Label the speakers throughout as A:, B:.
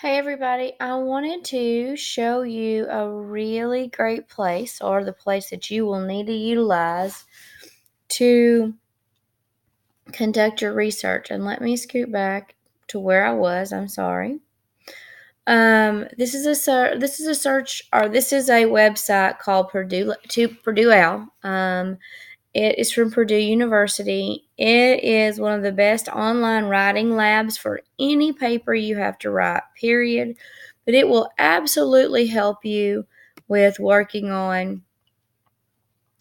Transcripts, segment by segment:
A: Hey everybody, I wanted to show you a really great place, or the place that you will need to utilize to conduct your research. And let me scoot back to where I was. I'm sorry. This is a website called Purdeu. It is from Purdue University. It is one of the best online writing labs for any paper you have to write, period. But it will absolutely help you with working on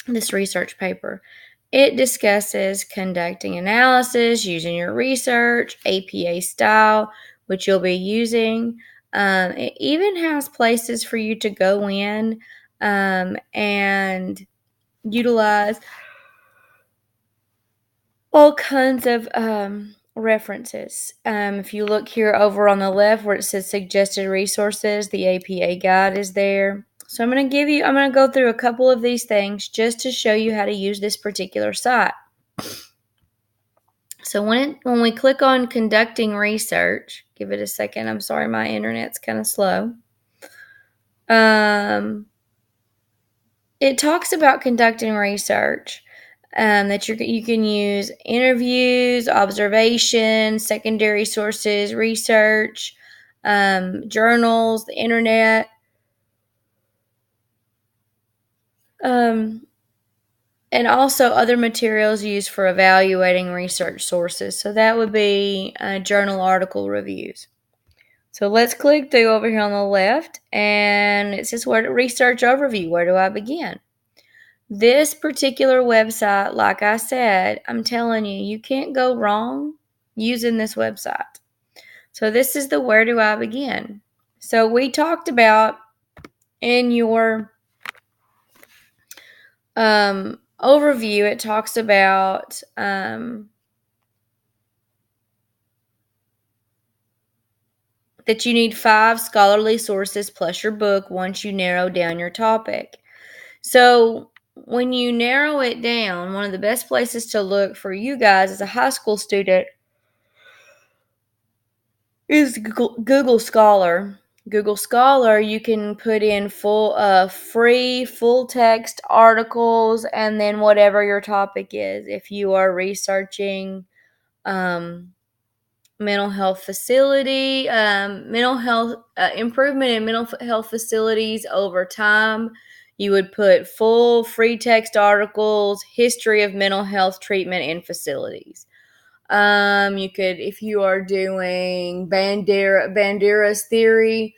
A: this research paper. It discusses conducting analysis, using your research, APA style, which you'll be using. It even has places for you to go in and utilize all kinds of references. If you look here over on the left where it says suggested resources, the APA guide is there. So I'm going to go through a couple of these things just to show you how to use this particular site. So when we click on conducting research, give it a second. I'm sorry, my internet's kind of slow. It talks about conducting research. That you can use interviews, observations, secondary sources, research, journals, the internet, and also other materials used for evaluating research sources. So that would be journal article reviews. So let's click through over here on the left, and it says research overview. Where do I begin? This particular website, like I said, I'm telling you, you can't go wrong using this website. So this is the where do I begin? So we talked about in your overview, it talks about that you need 5 scholarly sources plus your book once you narrow down your topic. So when you narrow it down, one of the best places to look for you guys as a high school student is Google Scholar. Google Scholar, you can put in free full text articles and then whatever your topic is. If you are researching mental health facility, mental health improvement in mental health facilities over time, you would put full free text articles, history of mental health treatment in facilities. You could, if you are doing Bandera's theory,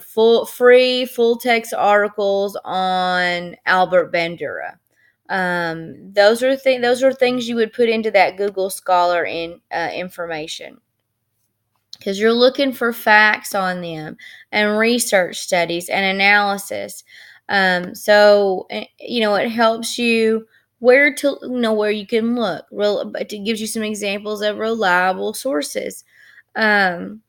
A: full text articles on Albert Bandera. Those are things you would put into that Google Scholar information, because you're looking for facts on them and research studies and analysis. So it helps you where you can look. It gives you some examples of reliable sources. And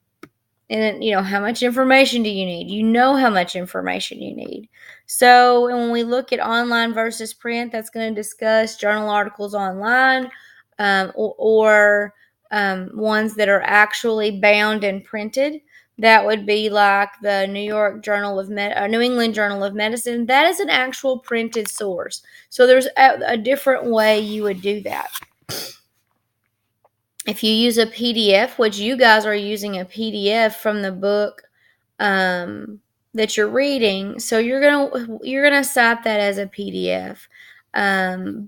A: then, how much information do you need? You know how much information you need. So when we look at online versus print, that's going to discuss journal articles online, or ones that are actually bound and printed. That would be like the New England Journal of Medicine. That is an actual printed source. So there's a different way you would do that. If you use a PDF, which you guys are using a PDF from the book that you're reading, so you're gonna cite that as a PDF.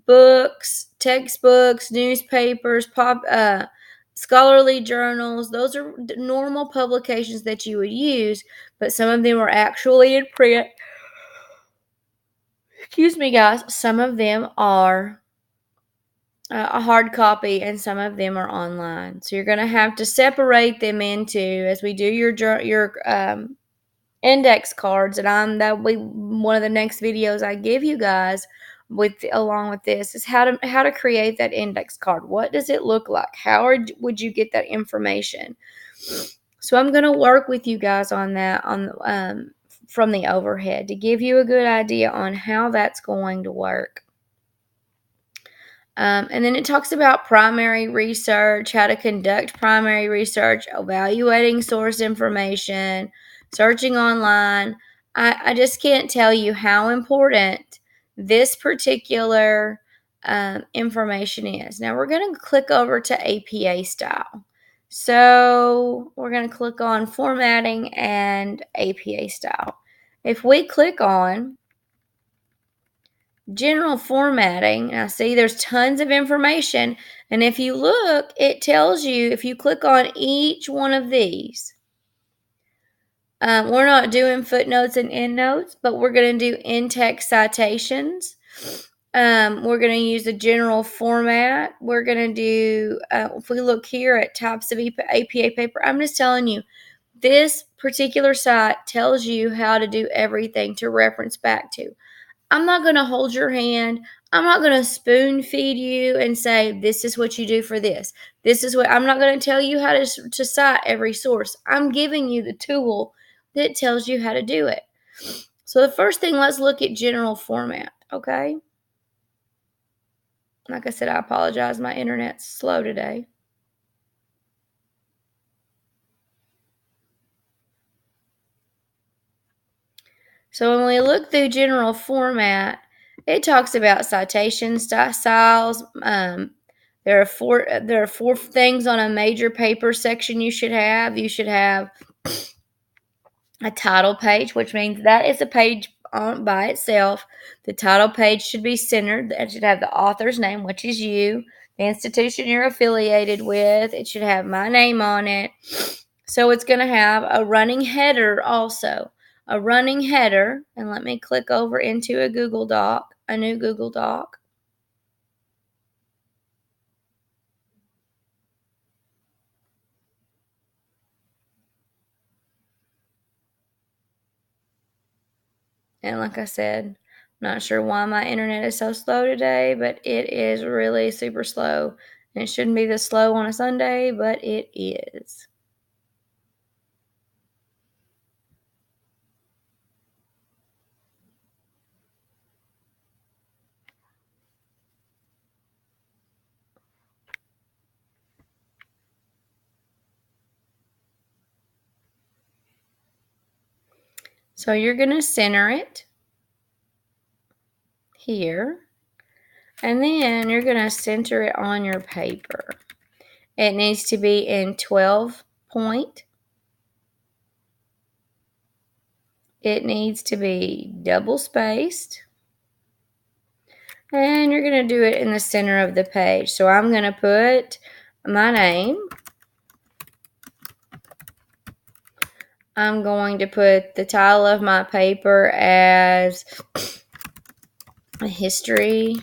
A: Books, textbooks, newspapers, scholarly journals, those are normal publications that you would use, but some of them are actually in print. Excuse me, guys. Some of them are a hard copy, and some of them are online. So you're going to have to separate them into, as we do your index cards, and that will be one of the next videos I give you guys along with this, is how to create that index card. What does it look like? How would you get that information? So I'm going to work with you guys on that from the overhead to give you a good idea on how that's going to work. And then it talks about primary research, how to conduct primary research, evaluating source information, searching online. I just can't tell you how important this particular information is. Now we're going to click over to APA style. So we're going to click on formatting and APA style. If we click on general formatting, now see there's tons of information, and if you look, it tells you if you click on each one of these. We're not doing footnotes and endnotes, but we're going to do in-text citations. We're going to use the general format. We're going to do, if we look here at types of APA paper, I'm just telling you, this particular site tells you how to do everything to reference back to. I'm not going to hold your hand. I'm not going to spoon feed you and say, this is what you do for this. This is what, I'm not going to tell you how to cite every source. I'm giving you the tool that tells you how to do it. So the first thing, let's look at general format, okay? Like I said, I apologize. My internet's slow today. So when we look through general format, it talks about citation styles. There are four things on a major paper section you should have. You should have a title page, which means that is a page by itself. The title page should be centered. It should have the author's name, which is you, the institution you're affiliated with. It should have my name on it. So it's going to have a running header also. A running header, and let me click over into a Google Doc, a new Google Doc. And like I said, I'm not sure why my internet is so slow today, but it is really super slow. And it shouldn't be this slow on a Sunday, but it is. So you're going to center it here. And then you're going to center it on your paper. It needs to be in 12 point. It needs to be double spaced. And you're going to do it in the center of the page. So I'm going to put my name. I'm going to put the title of my paper as a history,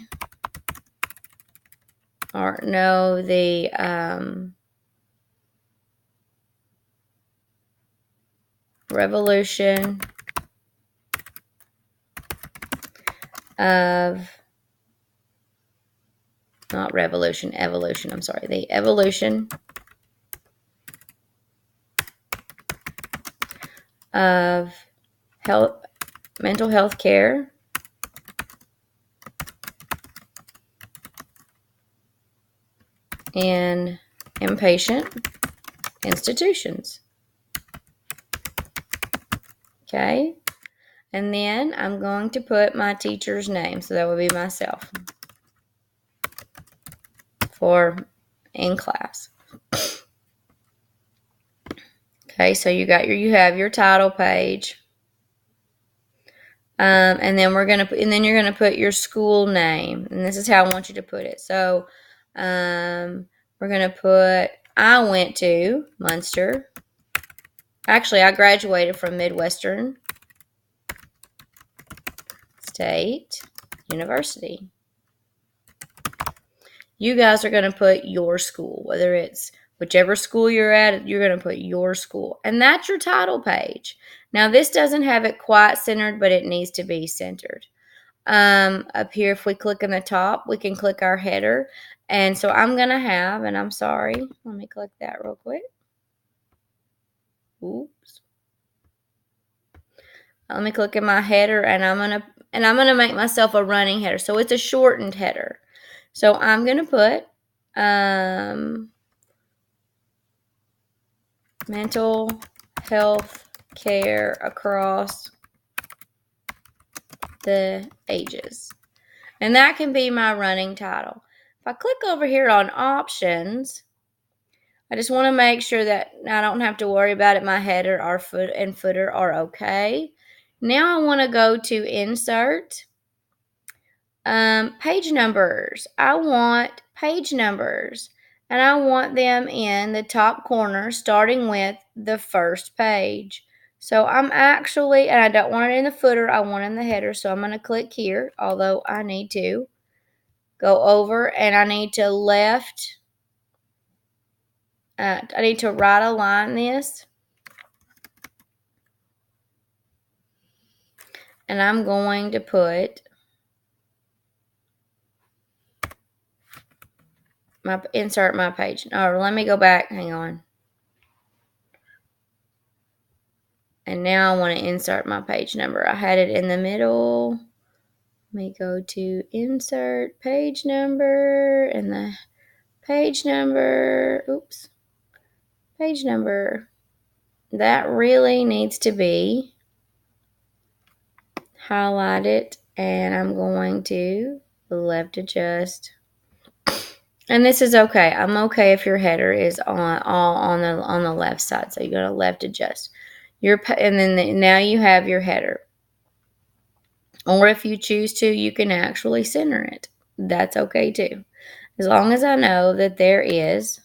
A: or no, the revolution of, not revolution, evolution, I'm sorry, the evolution of health, mental health care in inpatient institutions. Okay, and then I'm going to put my teacher's name, so that would be myself, for in class. Okay, so you have your title page, and then you're gonna put your school name, and this is how I want you to put it. So, we're gonna put, I went to Munster. Actually, I graduated from Midwestern State University. You guys are going to put your school, whether it's whichever school you're at, you're going to put your school. And that's your title page. Now, this doesn't have it quite centered, but it needs to be centered. Up here, if we click in the top, we can click our header. And so I'm going to have, and I'm sorry, let me click that real quick. Oops. Let me click in my header, and I'm gonna make myself a running header. So it's a shortened header. So I'm going to put mental health care across the ages. And that can be my running title. If I click over here on options, I just want to make sure that I don't have to worry about it. My header or footer are okay. Now I want to go to insert page numbers. I want page numbers, and I want them in the top corner starting with the first page. So I'm actually, and I don't want it in the footer, I want it in the header. So I'm going to click here, although I need to go over and I need to I need to right align this. And I'm going to put insert my page. Or let me go back. Hang on. And now I want to insert my page number. I had it in the middle. Let me go to insert page number and the page number. Oops. Page number. That really needs to be highlighted. And I'm going to left adjust. And this is okay. I'm okay if your header is on the left side. So you're going to left adjust. And then now you have your header. Or if you choose to, you can actually center it. That's okay too. As long as I know that there is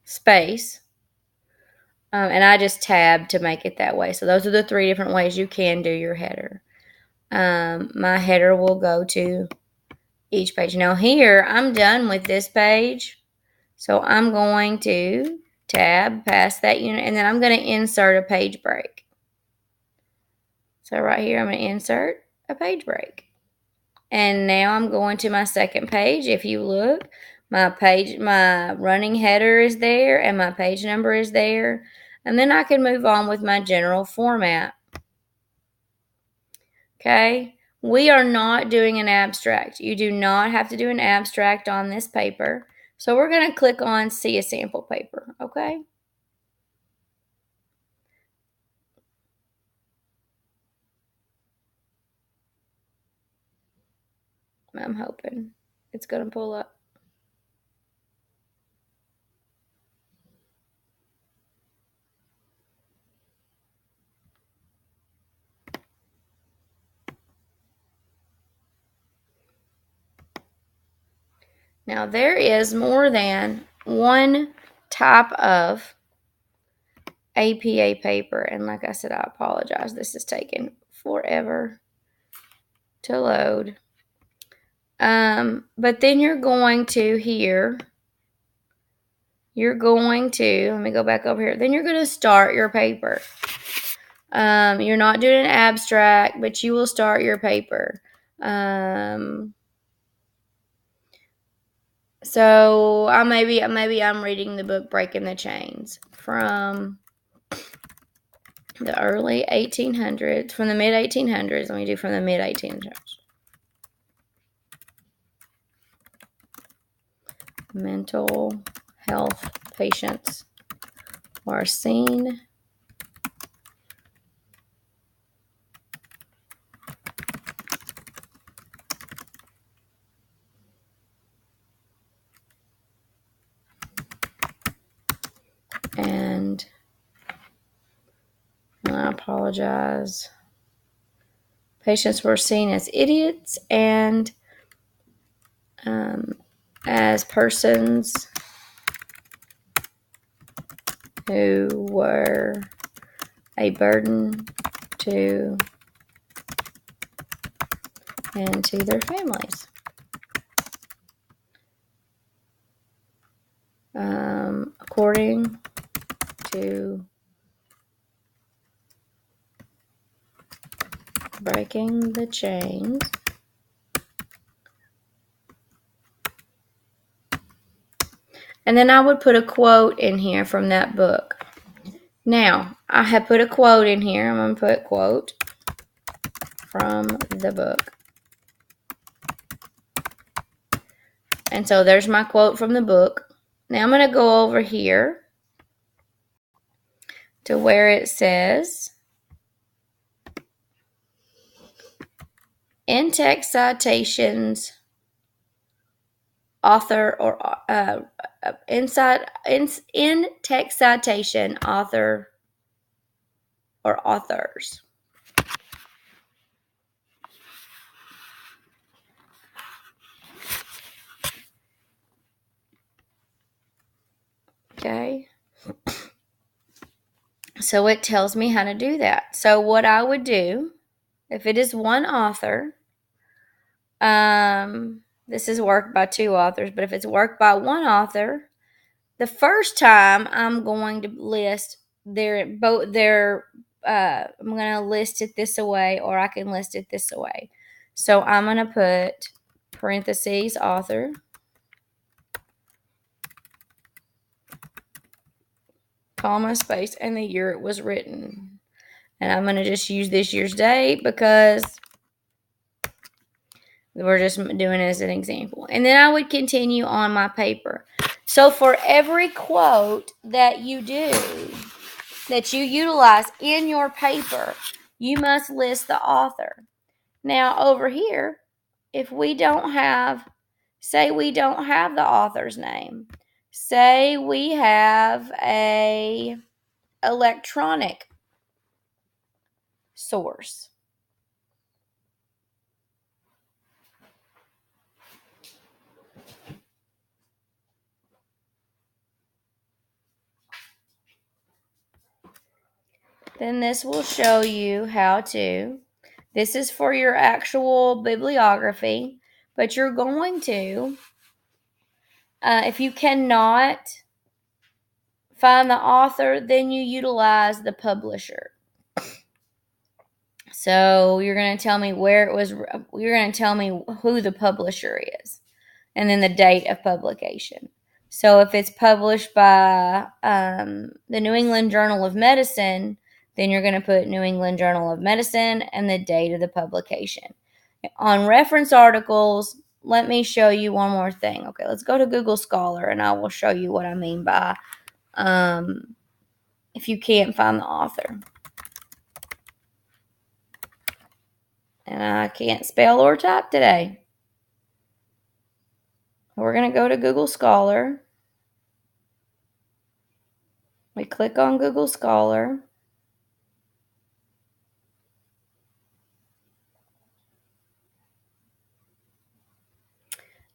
A: space. And I just tab to make it that way. So those are the 3 different ways you can do your header. My header will go to each page. Now here, I'm done with this page. So I'm going to tab past that unit, and then I'm going to insert a page break. So right here, I'm going to insert a page break. And now I'm going to my second page. If you look, my running header is there and my page number is there. And then I can move on with my general format. Okay, we are not doing an abstract. You do not have to do an abstract on this paper. So we're going to click on see a sample paper, okay? I'm hoping it's going to pull up. Now, there is more than one type of APA paper. And like I said, I apologize. This is taking forever to load. But then you're going to here. Let me go back over here. Then you're going to start your paper. You're not doing an abstract, but you will start your paper. So maybe I'm reading the book Breaking the Chains from the early 1800s, from the mid 1800s. Let me do from the mid 1800s. Mental health patients are seen and I apologize. Patients were seen as idiots and as persons who were a burden to and to their families. According to Breaking the Chains, and then I would put a quote in here from that book. Now, I have put a quote in here. I'm going to put quote from the book. And so there's my quote from the book. Now I'm going to go over here to where it says, in text citations, author or in text citation, author or authors. Okay. So it tells me how to do that. So what I would do, if it is one author, this is work by two authors, but if it's work by one author, the first time I'm going to list I'm going to list it this way, or I can list it this way. So I'm going to put parentheses author, comma, space, and the year it was written. And I'm going to just use this year's date because we're just doing it as an example. And then I would continue on my paper. So for every quote that you do, that you utilize in your paper, you must list the author. Now over here, if we don't have, say we don't have the author's name, say we have a electronic source. Then this will show you how to, this is for your actual bibliography, but you're going to, if you cannot find the author, then you utilize the publisher. So you're going to tell me where it was, you're going to tell me who the publisher is, and then the date of publication. So if it's published by the New England Journal of Medicine, then you're going to put New England Journal of Medicine and the date of the publication. On reference articles, let me show you one more thing. Okay, let's go to Google Scholar, and I will show you what I mean by if you can't find the author. And I can't spell or type today. We're going to go to Google Scholar. We click on Google Scholar.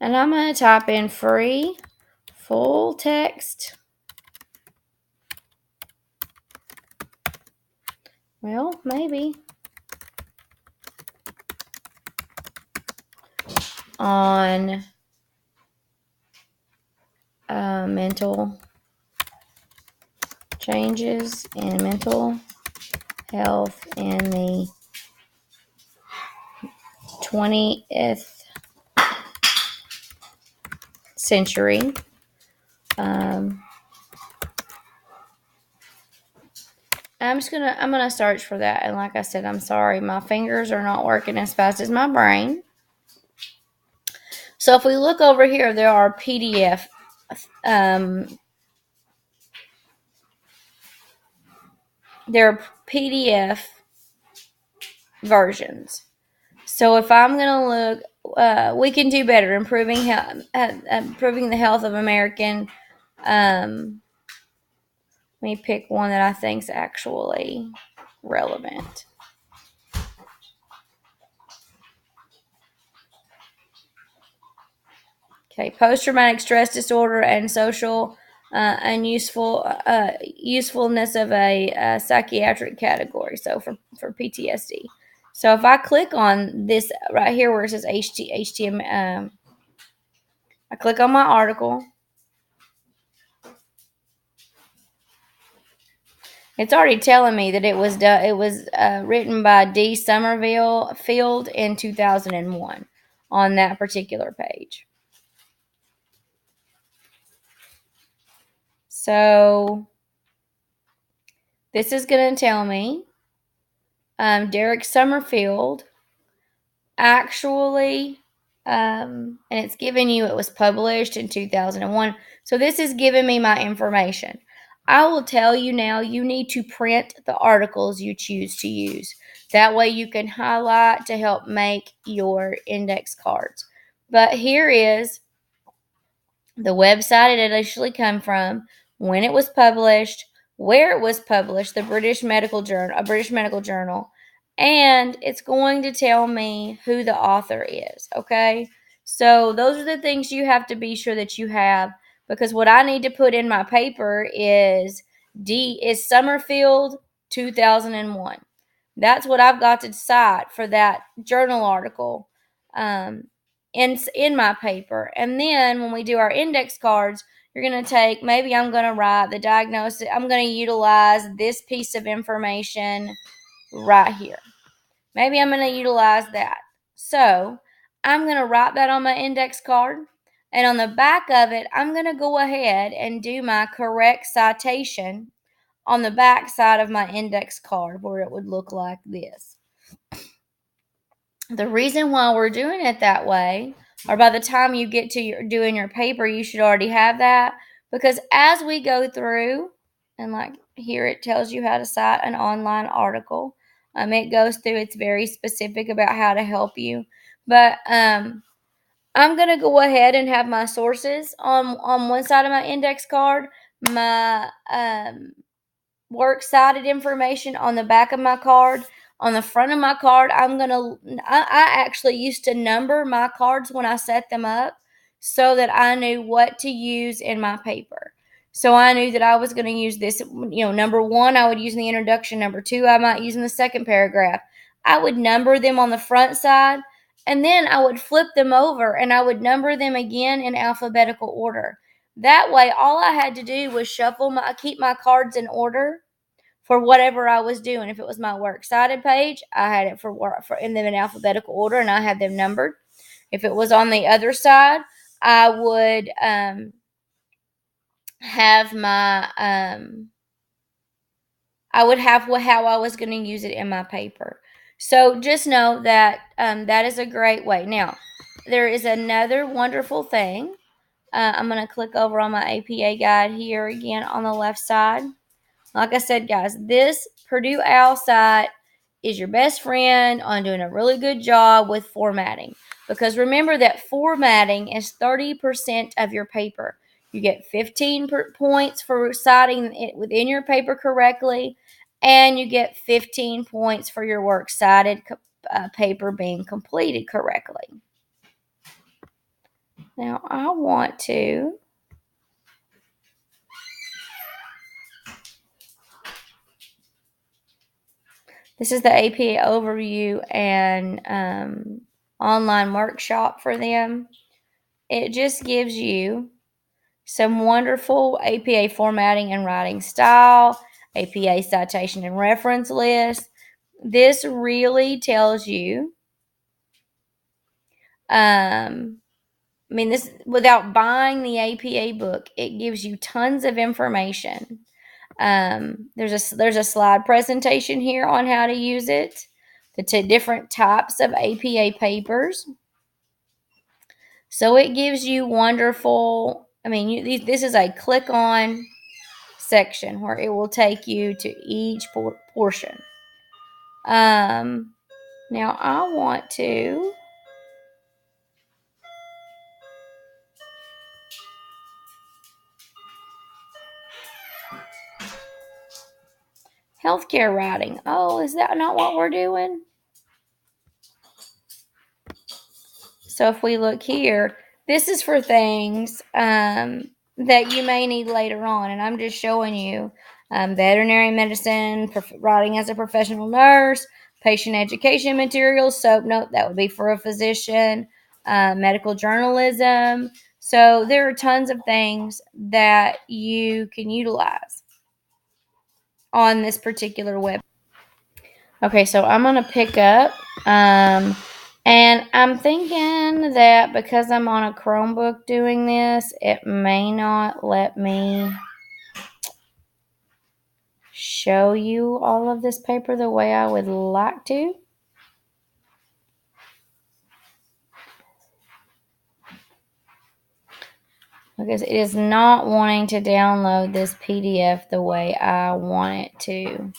A: And I'm going to type in free full text. Well, maybe. On mental changes in mental health in the 20th century. I'm gonna search for that, and like I said, I'm sorry, my fingers are not working as fast as my brain. So if we look over here, there are PDF there are PDF versions. So if I'm gonna look, we can do better, improving the health of American. Let me pick one that I think is actually relevant. Okay, post-traumatic stress disorder and social usefulness of a psychiatric category. So for PTSD. So if I click on this right here where it says HTML, I click on my article. It's already telling me that it was written by D. Field in 2001 on that particular page. So this is going to tell me Derek Summerfield actually and it's giving you it was published in 2001. So this is giving me my information. I will tell you now, you need to print the articles you choose to use. That way you can highlight to help make your index cards. But here is the website it initially come from, when it was published, where it was published, the British Medical Journal, a British medical journal, and it's going to tell me who the author is, okay? So those are the things you have to be sure that you have, because what I need to put in my paper is Summerfield 2001. That's what I've got to cite for that journal article. In my paper. And then when we do our index cards, you're going to take, maybe I'm going to write the diagnosis. I'm going to utilize this piece of information right here. Maybe I'm going to utilize that. So I'm going to write that on my index card. And on the back of it, I'm going to go ahead and do my correct citation on the back side of my index card, where it would look like this. The reason why we're doing it that way, or by the time you get to doing your paper, you should already have that, because as we go through, and like here it tells you how to cite an online article. It goes through, it's very specific about how to help you. But I'm going to go ahead and have my sources on one side of my index card, my works cited information on the back of my card. On the front of my card, I actually used to number my cards when I set them up so that I knew what to use in my paper. So I knew that I was going to use this, number one, I would use in the introduction. Number two, I might use in the second paragraph. I would number them on the front side, and then I would flip them over and I would number them again in alphabetical order. That way, all I had to do was keep my cards in order for whatever I was doing. If it was my works cited page, I had it in them in alphabetical order, and I had them numbered. If it was on the other side, I would have how I was going to use it in my paper. So just know that that is a great way. Now, there is another wonderful thing. I'm going to click over on my APA guide here again on the left side. Like I said, guys, this Purdue OWL site is your best friend on doing a really good job with formatting. Because remember that formatting is 30% of your paper. You get 15 points for citing it within your paper correctly, and you get 15 points for your works cited paper being completed correctly. Now, I want to this is the APA overview and online workshop for them. It just gives you some wonderful APA formatting and writing style, APA citation and reference list. This really tells you, this without buying the APA book, it gives you tons of information. There's a slide presentation here on how to use it, the different types of APA papers. So it gives you wonderful. This is a click on section where it will take you to each portion. Now I want to healthcare writing. Oh, is that not what we're doing? So if we look here, this is for things that you may need later on. And I'm just showing you veterinary medicine, writing as a professional nurse, patient education materials, soap note, that would be for a physician, medical journalism. So there are tons of things that you can utilize on this particular web. Okay, so I'm going to pick up, and I'm thinking that because I'm on a Chromebook doing this, it may not let me show you all of this paper the way I would like to. because it is not wanting to download this PDF the way I want it to.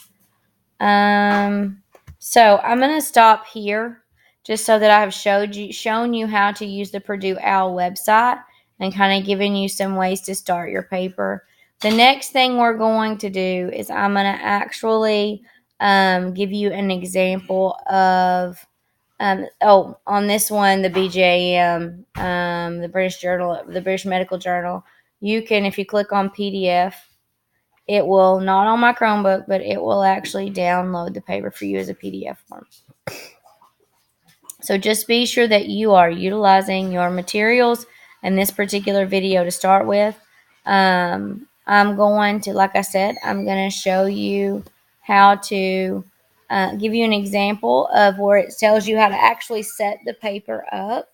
A: So I'm going to stop here just so that I've shown you how to use the Purdue OWL website and kind of given you some ways to start your paper. The next thing we're going to do is I'm going to actually give you an example of on this one, the BJM, the British Medical Journal. You can, if you click on PDF, it will, not on my Chromebook, but it will actually download the paper for you as a PDF form. So just be sure that you are utilizing your materials in this particular video to start with. I'm going to, like I said, I'm going to show you how to give you an example of where it tells you how to actually set the paper up.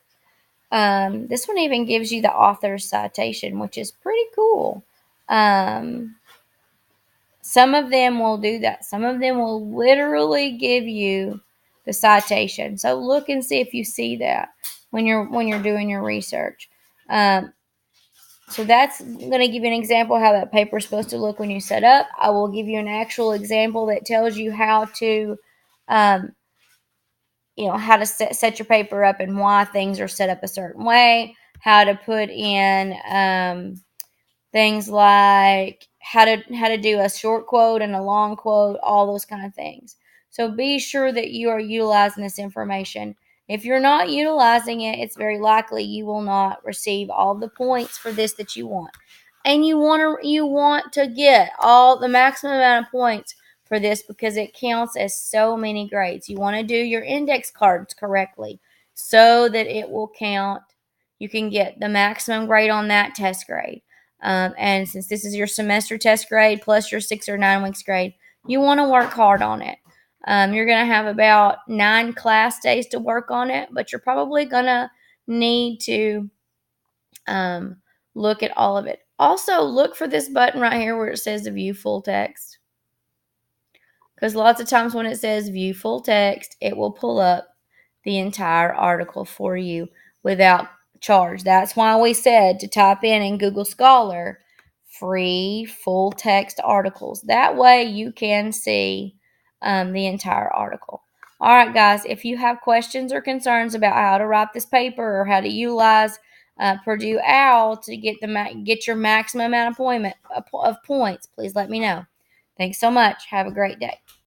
A: This one even gives you the author's citation, which is pretty cool. Some of them will do that. Some of them will literally give you the citation. So look and see if you see that when you're doing your research. So that's going to give you an example of how that paper is supposed to look when you set up. I will give you an actual example that tells you how to, how to set your paper up and why things are set up a certain way. How to put in things like how to do a short quote and a long quote, all those kind of things. So be sure that you are utilizing this information. If you're not utilizing it, it's very likely you will not receive all the points for this that you want. And you want to get all the maximum amount of points for this because it counts as so many grades. You want to do your index cards correctly so that it will count. You can get the maximum grade on that test grade. And since this is your semester test grade plus your 6 or 9 weeks grade, you want to work hard on it. You're going to have about 9 class days to work on it, but you're probably going to need to look at all of it. Also, look for this button right here where it says view full text. Because lots of times when it says view full text, it will pull up the entire article for you without charge. That's why we said to type in Google Scholar free full text articles. That way you can see the entire article. All right, guys, if you have questions or concerns about how to write this paper or how to utilize Purdue OWL to get your maximum amount of points, please let me know. Thanks so much. Have a great day.